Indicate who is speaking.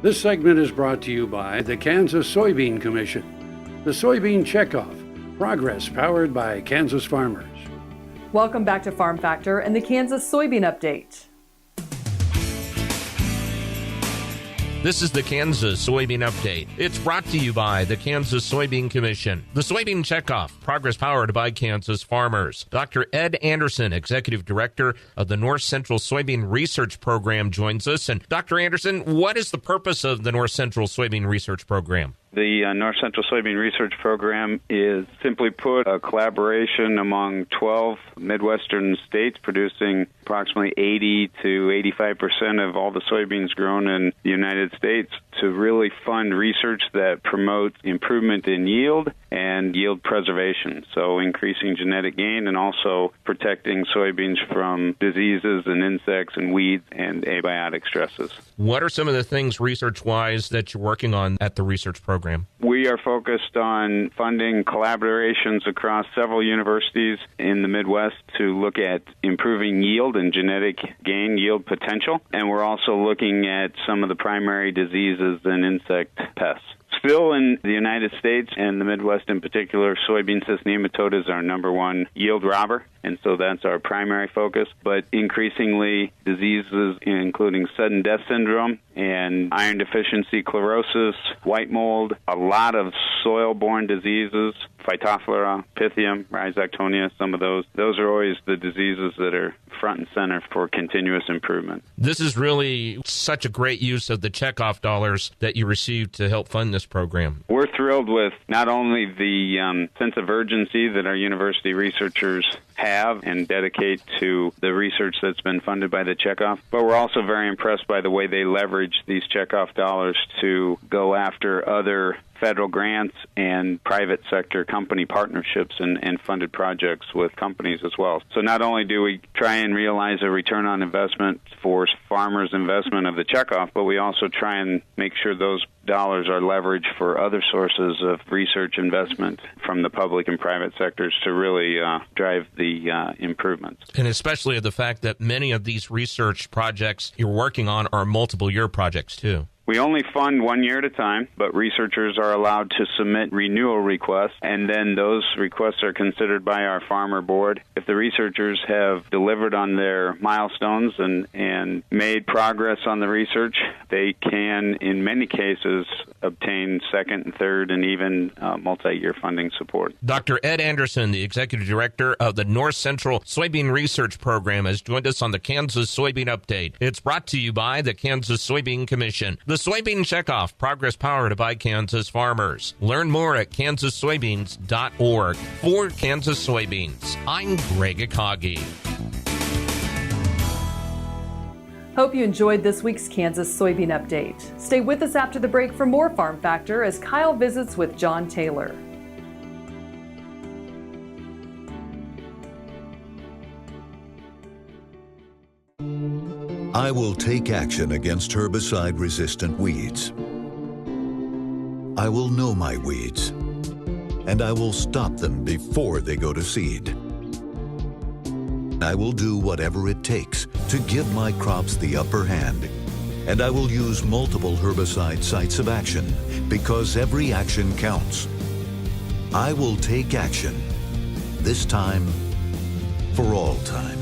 Speaker 1: This segment is brought to you by the Kansas Soybean Commission. The Soybean Checkoff, progress powered by Kansas farmers.
Speaker 2: Welcome back to Farm Factor and the Kansas Soybean Update.
Speaker 3: This is the Kansas Soybean Update. It's brought to you by the Kansas Soybean Commission. The Soybean Checkoff, progress powered by Kansas farmers. Dr. Ed Anderson, Executive Director of the North Central Soybean Research Program, joins us. And Dr. Anderson, what is the purpose of the North Central Soybean Research Program?
Speaker 4: The North Central Soybean Research Program is, simply put, a collaboration among 12 Midwestern states producing approximately 80 to 85% of all the soybeans grown in the United States to really fund research that promotes improvement in yield and yield preservation, so increasing genetic gain and also protecting soybeans from diseases and insects and weeds and abiotic stresses.
Speaker 3: What are some of the things research-wise that you're working on at the research program?
Speaker 4: We are focused on funding collaborations across several universities in the Midwest to look at improving yield and genetic gain yield potential, and we're also looking at some of the primary diseases and insect pests. Still in the United States and the Midwest in particular, soybean cyst nematode is our number one yield robber, and so that's our primary focus. But increasingly, diseases including sudden death syndrome and iron deficiency, chlorosis, white mold, a lot of soil-borne diseases, phytophthora, pythium, rhizoctonia, some of those. Those are always the diseases that are front and center for continuous improvement.
Speaker 3: This is really such a great use of the checkoff dollars that you received to help fund this program.
Speaker 4: We're thrilled with not only the sense of urgency that our university researchers have and dedicate to the research that's been funded by the checkoff, but we're also very impressed by the way they leverage these checkoff dollars to go after other federal grants and private sector company partnerships and funded projects with companies as well. So not only do we try and realize a return on investment for farmers' investment of the checkoff, but we also try and make sure those dollars are leveraged for other sources of research investment from the public and private sectors to really drive the improvements.
Speaker 3: And especially the fact that many of these research projects you're working on are multiple-year projects, too.
Speaker 4: We only fund 1 year at a time, but researchers are allowed to submit renewal requests, and then those requests are considered by our farmer board. If the researchers have delivered on their milestones and made progress on the research, they can, in many cases, obtain second and third and even multi-year funding support.
Speaker 3: Dr. Ed Anderson, the Executive Director of the North Central Soybean Research Program, has joined us on the Kansas Soybean Update. It's brought to you by the Kansas Soybean Commission. The Soybean Checkoff, progress powered by Kansas farmers. Learn more at kansassoybeans.org. For Kansas Soybeans, I'm Greg Akagi.
Speaker 2: Hope you enjoyed this week's Kansas Soybean Update. Stay with us after the break for more Farm Factor as Kyle visits with John Taylor.
Speaker 5: I will take action against herbicide-resistant weeds. I will know my weeds, and I will stop them before they go to seed. I will do whatever it takes to give my crops the upper hand, and I will use multiple herbicide sites of action because every action counts. I will take action, this time for all time.